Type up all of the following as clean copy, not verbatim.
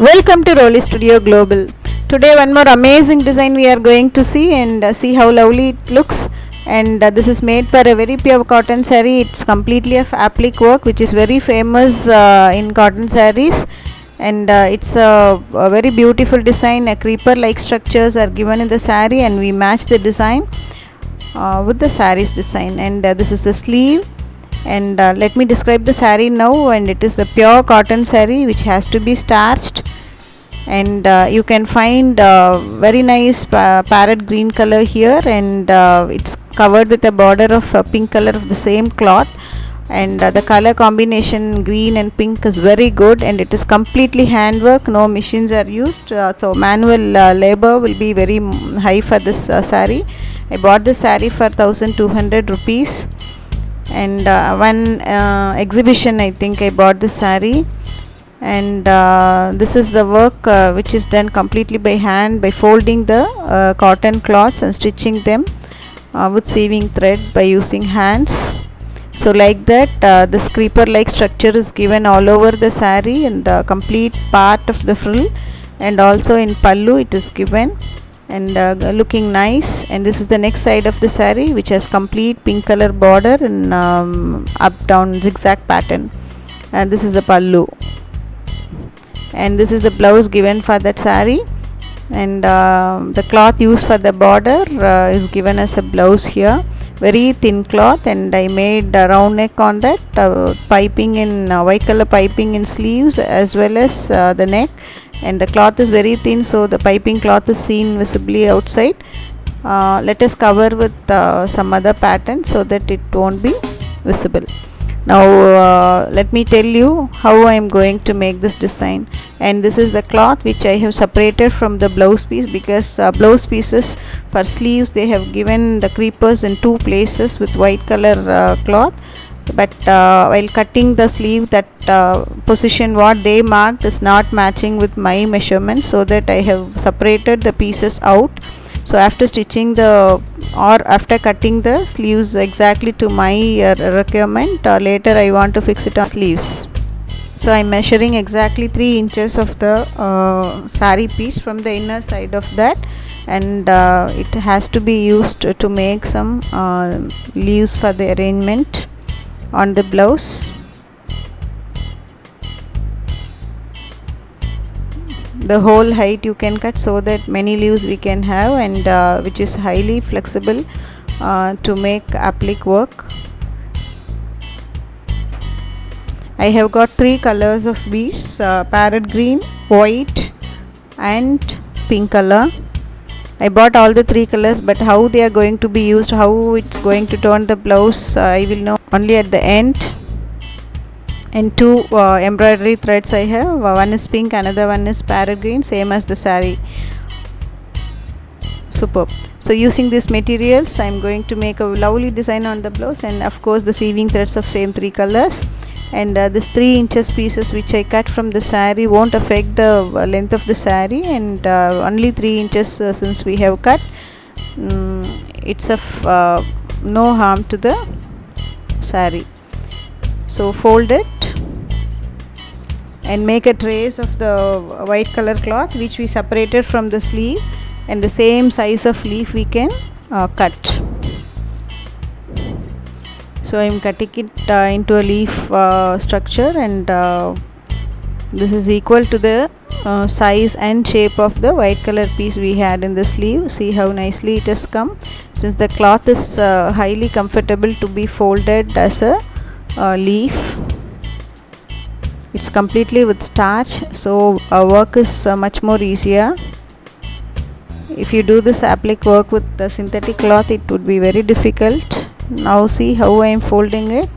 Welcome to Rolly Studio Global. Today one more amazing design we are going to see and see how lovely it looks. And this is made for a very pure cotton saree. It's completely of applique work, which is very famous in cotton sarees. And it's a very beautiful design. A creeper like structures are given in the saree, and we match the design with the saree's design. And this is the sleeve. And let me describe the saree now. And it is a pure cotton saree which has to be starched, and you can find very nice parrot green color here, and it's covered with a border of pink color of the same cloth. And the color combination green and pink is very good, and it is completely handwork. No machines are used, so manual labor will be very high for this saree. I bought this saree for 1200 rupees, and one exhibition I think I bought this saree. And this is the work which is done completely by hand, by folding the cotton cloths and stitching them with sewing thread by using hands. So like that, this creeper like structure is given all over the saree, and the complete part of the frill, and also in pallu it is given, and looking nice. And this is the next side of the saree, which has complete pink color border and up down zigzag pattern. And this is the pallu, and this is the blouse given for that saree. And the cloth used for the border is given as a blouse here, very thin cloth. And I made a round neck on that, piping in white color piping in sleeves as well as the neck. And the cloth is very thin, so the piping cloth is seen visibly outside. Let us cover with some other pattern so that it won't be visible. Now let me tell you how I am going to make this design. And this is the cloth which I have separated from the blouse piece, because blouse pieces for sleeves they have given the creepers in two places with white color cloth. But while cutting the sleeve, that position what they marked is not matching with my measurement, so that I have separated the pieces out. So after stitching after cutting the sleeves exactly to my requirement, later I want to fix it on sleeves. So I am measuring exactly 3 inches of the saree piece from the inner side of that, and it has to be used to make some leaves for the arrangement on the blouse. The whole height you can cut, so that many leaves we can have, and which is highly flexible to make applique work. I have got 3 colors of beads, parrot green, white and pink color. I bought all the 3 colors, but how they are going to be used, how it's going to turn the blouse, I will know only at the end. And 2 embroidery threads I have. One is pink, another one is parrot green, same as the saree. Superb. So using these materials I am going to make a lovely design on the blouse, and of course the sewing threads of same 3 colors. And this 3 inches pieces which I cut from the saree won't affect the length of the saree, and only 3 inches since we have cut, it's of no harm to the saree. So fold it and make a trace of the white color cloth which we separated from the sleeve, and the same size of leaf we can cut. So I am cutting it into a leaf structure, and this is equal to the size and shape of the white color piece we had in the sleeve. See how nicely it has come, since the cloth is highly comfortable to be folded as a leaf. It's completely with starch, so our work is much more easier. If you do this applique work with the synthetic cloth, it would be very difficult. Now see how I am folding it.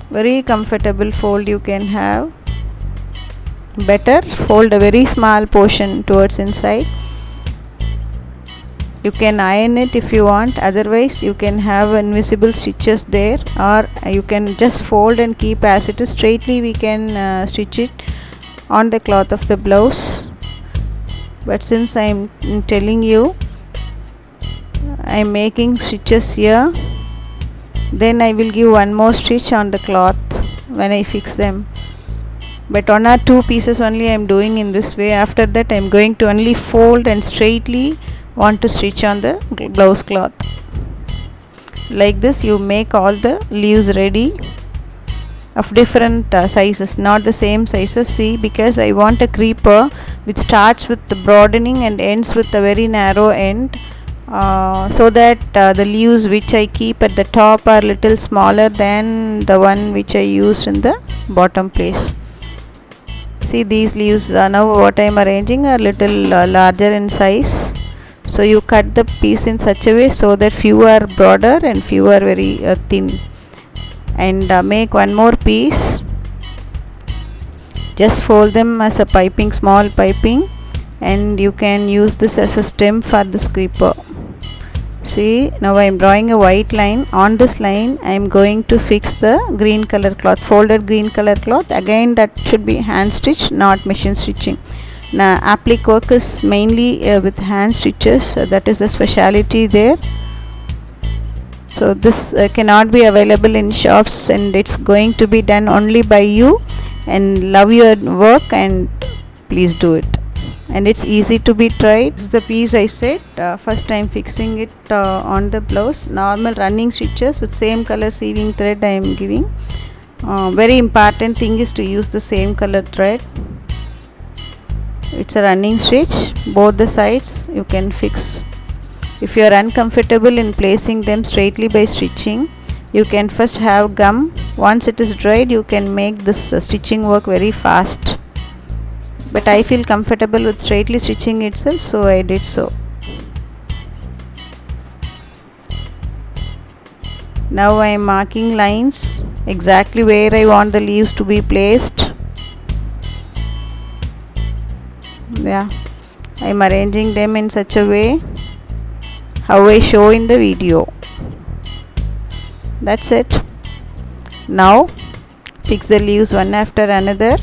Very comfortable fold you can have. Better fold a very small portion towards inside. You can iron it if you want, otherwise you can have invisible stitches there, or you can just fold and keep as it is. Straightly we can stitch it on the cloth of the blouse. But since I am telling you, I am making stitches here, then I will give one more stitch on the cloth when I fix them. but 1 or 2 pieces only I am doing in this way. After that I am going to only fold and straightly want to stitch on the blouse cloth. Like this you make all the leaves ready of different sizes, not the same sizes. See, because I want a creeper which starts with the broadening and ends with a very narrow end, so that the leaves which I keep at the top are little smaller than the one which I used in the bottom place. See, these leaves now what I am arranging are little larger in size. So you cut the piece in such a way so that few are broader and few are very thin. And make one more piece, just fold them as a piping, small piping, and you can use this as a stem for this creeper. See, now I am drawing a white line. On this line I am going to fix the green color cloth, folded green color cloth. Again that should be hand stitch, not machine stitching. Now applique work is mainly with hand stitches, that is the speciality there. So this cannot be available in shops, and it's going to be done only by you, and love your work and please do it, and it's easy to be tried. This is the piece I said. First time fixing it on the blouse, normal running stitches with same color sewing thread I am giving. Very important thing is to use the same color thread. It's a running stitch, both the sides you can fix. If you are uncomfortable in placing them straightly by stitching, you can first have gum. Once it is dried, you can make this stitching work very fast. But I feel comfortable with straightly stitching itself, so I did so. Now I am marking lines exactly where I want the leaves to be placed. Yeah, I am arranging them in such a way how I show in the video. That's it. Now fix the leaves one after another.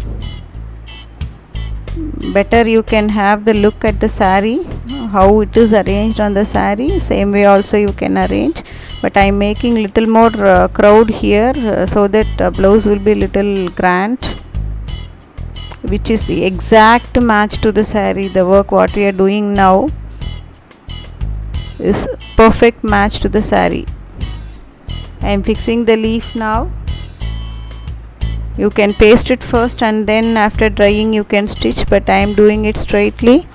Better you can have the look at the saree, how it is arranged on the saree. Same way also you can arrange, but I am making little more crowd here, so that blouse will be little grand, which is the exact match to the saree. The work what we are doing now is perfect match to the saree. I am fixing the leaf now. You can paste it first and then after drying you can stitch, but I am doing it straightly.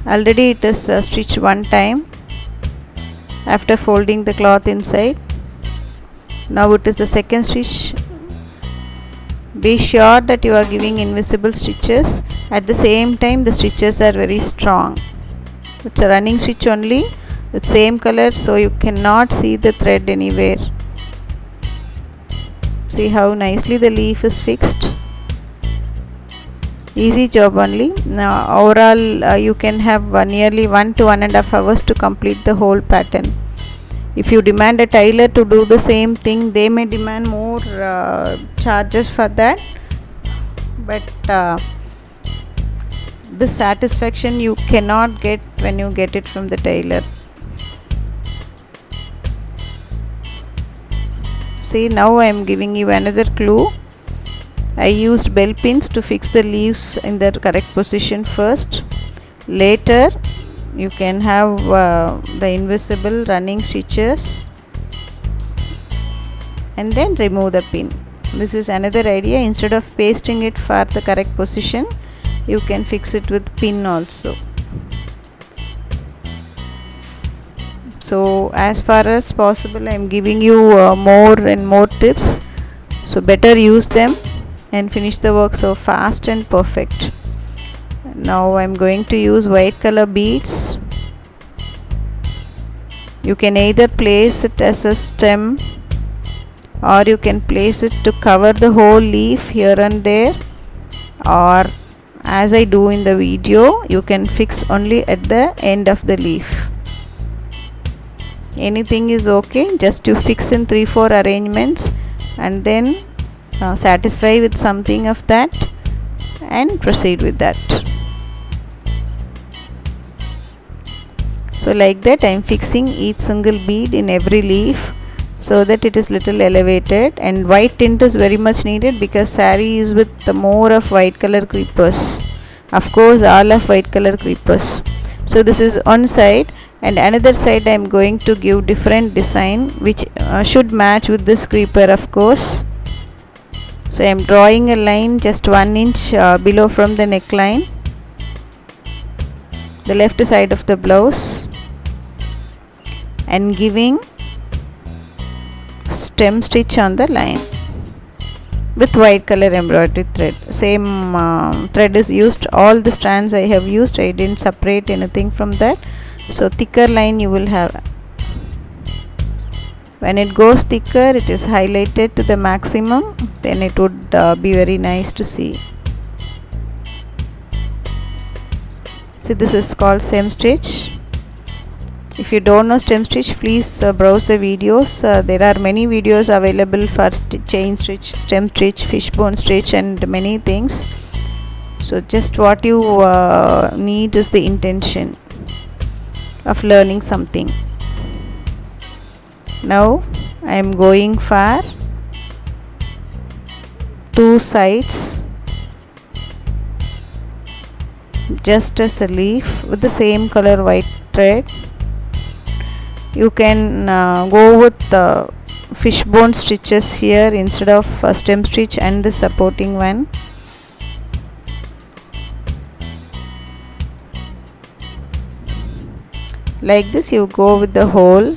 Already it is stitched one time after folding the cloth inside. Now it is the second stitch. Be sure that you are giving invisible stitches. At the same time the stitches are very strong. It's a running stitch only with same color, so you cannot see the thread anywhere. See how nicely the leaf is fixed. Easy job only. Now overall you can have nearly 1 to 1.5 hours to complete the whole pattern. If you demand a tailor to do the same thing, they may demand more charges for that, but the satisfaction you cannot get when you get it from the tailor. See, now I am giving you another clue. I used bell pins to fix the leaves in their correct position first. Later you can have the invisible running stitches and then remove the pin. This is another idea. Instead of pasting it for the correct position, you can fix it with pin also. So as far as possible I am giving you more and more tips, so better use them and finish the work so fast and perfect. Now I am going to use white color beads. You can either place it as a stem or you can place it to cover the whole leaf here and there, or as I do in the video, you can fix only at the end of the leaf. Anything is okay, just to fix in 3-4 arrangements and then satisfy with something of that and proceed with that. So like that I am fixing each single bead in every leaf so that it is little elevated, and white tint is very much needed because saree is with the more of white color creepers, of course all of white color creepers. So this is one side, and another side I am going to give different design which should match with this creeper, of course. So I am drawing a line just 1 inch below from the neckline, the left side of the blouse, and giving stem stitch on the line with white color embroidery thread. Same thread is used, all the strands I have used, I didn't separate anything from that. So thicker line you will have. When it goes thicker, it is highlighted to the maximum, then it would be very nice to see. See, this is called stem stitch. If you don't know stem stitch, please browse the videos. There are many videos available for chain stitch, stem stitch, fishbone stitch, and many things. So just what you need is the intention of learning something. Now I am going for 2 sides just as a leaf with the same color white thread. You can go with fishbone stitches here instead of stem stitch and the supporting one. Like this you go with the hole.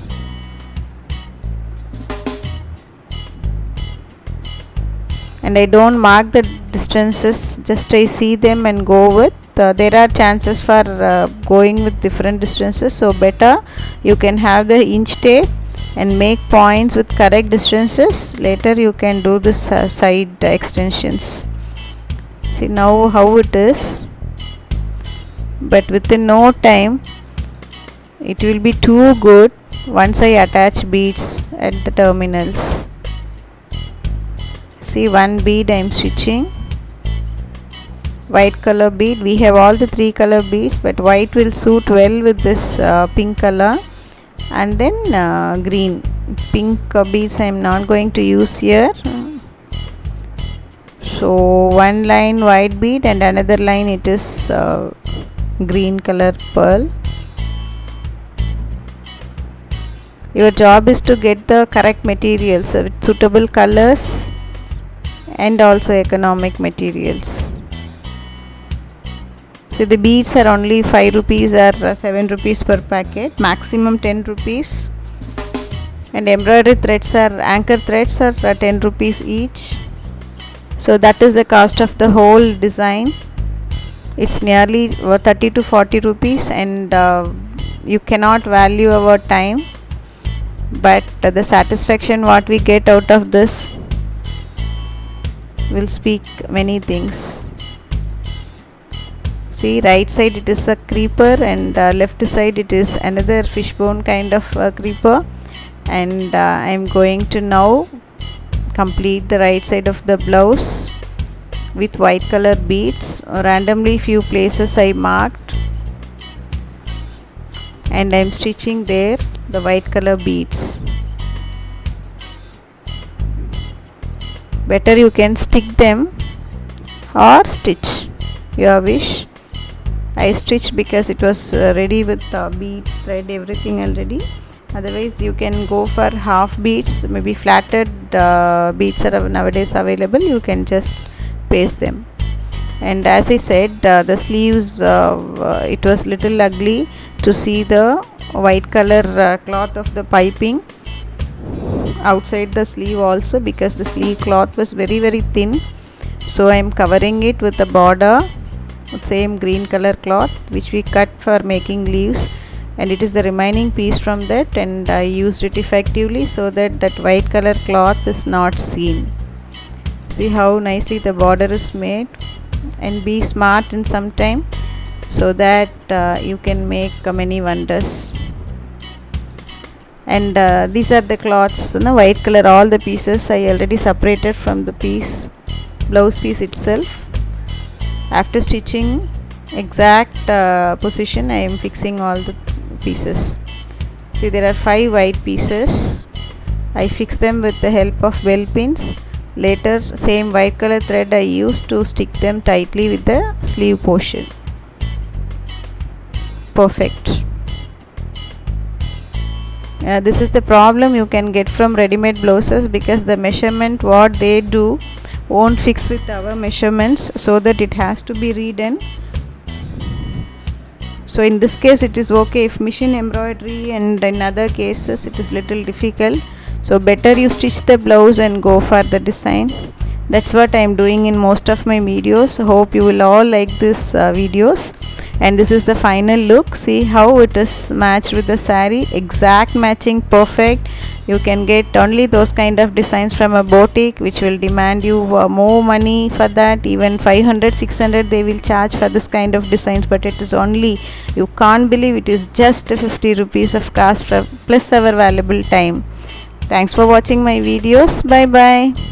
And I don't mark the distances, just I see them and go with. There are chances for going with different distances, so better you can have the inch tape and make points with correct distances. Later you can do this side extensions. See now how it is, but within no time it will be too good once I attach beads at the terminals. See, one bead I am stitching, white color bead. We have all the 3 color beads, but white will suit well with this pink color, and then green. Pink beads I am not going to use here. So one line white bead and another line it is green color pearl. Your job is to get the correct materials with suitable colors and also economic materials. So the beads are only 5 rupees or 7 rupees per packet, maximum 10 rupees, and embroidery threads are anchor threads are 10 rupees each. So that is the cost of the whole design. It's nearly 30 to 40 rupees, and you cannot value our time, but the satisfaction what we get out of this will speak many things. See, right side it is a creeper, and left side it is another fishbone kind of creeper, and I am going to now complete the right side of the blouse with white color beads. Randomly few places I marked, and I am stitching there the white color beads. Better you can stick them or stitch, your wish. I stitched because it was ready with beads, thread, everything already. Otherwise you can go for half beads, maybe flatted beads are nowadays available, you can just paste them. And as I said, the sleeves, it was little ugly to see the white color cloth of the piping outside the sleeve also, because the sleeve cloth was very thin. So I am covering it with the border, same green color cloth which we cut for making leaves, and it is the remaining piece from that, and I used it effectively so that that white color cloth is not seen. See how nicely the border is made, and be smart in some time so that you can make many wonders. And these are the cloths, white color, all the pieces I already separated from the piece, blouse piece itself. After stitching exact position, I am fixing all the pieces. See, there are 5 white pieces, I fix them with the help of bell pins. Later same white color thread I used to stick them tightly with the sleeve portion. Perfect. This is the problem you can get from ready-made blouses, because the measurement what they do won't fix with our measurements, so that it has to be redone. So in this case it is okay if machine embroidery, and in other cases it is little difficult. So better you stitch the blouse and go for the design. That's what I am doing in most of my videos. Hope you will all like this videos. And this is the final look. See how it is matched with the saree, exact matching, perfect. You can get only those kind of designs from a boutique, which will demand you more money for that. Even 500 600 they will charge for this kind of designs, but it is only, you can't believe, it is just 50 rupees of cost plus our valuable time. Thanks for watching my videos. Bye bye.